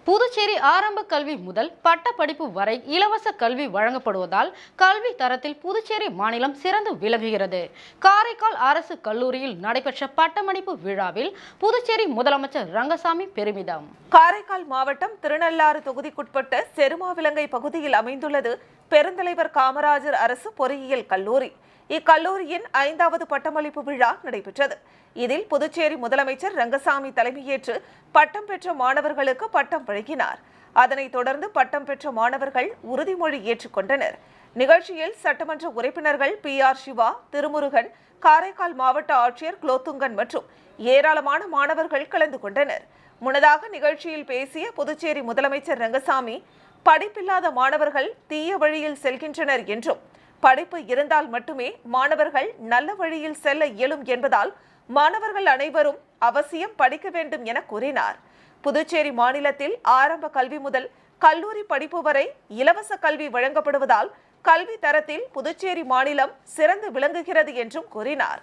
புதுச்சேரி ஆரம்ப கல்வி முதல் பட்ட படிப்பு வரை இலவச கல்வி வழங்கப்படுவதால் கல்வி தரத்தில் புதுச்சேரி மாநிலம் சிறந்து விளங்குகிறது. காரைக்கால் அரசு கல்லூரியில் நடைபெற்ற பட்டமளிப்பு விழாவில் புதுச்சேரி முதலமைச்சர் ரங்கசாமி பெருமிதம். காரைக்கால் மாவட்டம் திருநள்ளாறு தொகுதிக்குட்பட்ட செருமாவிலங்கை பகுதியில் அமைந்துள்ளது பெருந்தலைவர் காமராஜர் அரசு பொறியியல் கல்லூரி. இக்கல்லூரியின் 5வது பட்டமளிப்பு விழா நடைபெற்றது. இதில் புதுச்சேரி முதலமைச்சர் ரங்கசாமி தலைமையேற்று பட்டம் பெற்ற மாணவர்களுக்கு பட்டம் வழங்கினார். அதனைத் தொடர்ந்து பட்டம் பெற்ற மாணவர்கள் உறுதிமொழி ஏற்றுக்கொண்டனர். நிகழ்ச்சியில் சட்டமன்ற உறுப்பினர்கள் PR சிவா, திருமுருகன், காரைக்கால் மாவட்ட ஆட்சியர் குலோத்துங்கன் மற்றும் ஏராளமான மாணவர்கள் கலந்து கொண்டனர். முன்னதாக நிகழ்ச்சியில் பேசிய புதுச்சேரி முதலமைச்சர் ரங்கசாமி, படிப்பில்லாத மாணவர்கள் தீய வழியில் செல்கின்றனர் என்றும், படிப்பு இருந்தால் மட்டுமே மாணவர்கள் நல்ல வழியில் செல்ல இயலும் என்பதால் மாணவர்கள் அனைவரும் அவசியம் படிக்க வேண்டும் என கூறினார். புதுச்சேரி மாநிலத்தில் ஆரம்ப கல்வி முதல் கல்லூரி படிப்பு வரை இலவச கல்வி வழங்கப்படுவதால் கல்வி தரத்தில் புதுச்சேரி மாநிலம் சிறந்து விளங்குகிறது என்றும் கூறினார்.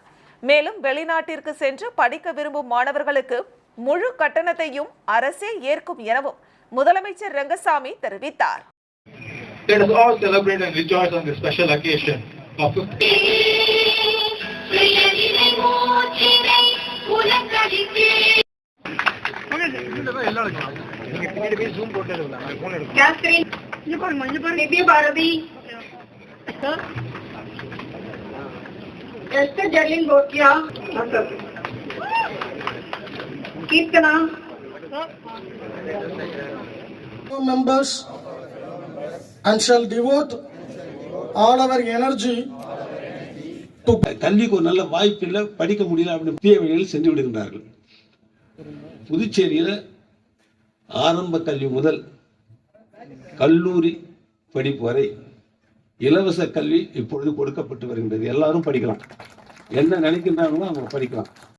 மேலும் வெளிநாட்டிற்கு சென்று படிக்க விரும்பும் மாணவர்களுக்கு முழு கட்டணத்தையும் அரசே ஏற்கும் எனவும் முதலமைச்சர் ரங்கசாமி தெரிவித்தார். Let us all celebrate and rejoice on this special occasion of members and shall devote all our energy to கல்விக்கு ஒரு நல்ல வாய்ப்பு இல்லை, படிக்க முடியல அப்படின்னு தீய வழியில் சென்று விடுகின்றார்கள். புதுச்சேரியில் ஆரம்ப கல்வி முதல் கல்லூரி படிப்பு வரை இலவச கல்வி இப்பொழுது கொடுக்கப்பட்டு வருகின்றது. எல்லாரும் படிக்கலாம், என்ன நினைக்கின்றாங்களோ அவங்க படிக்கலாம்.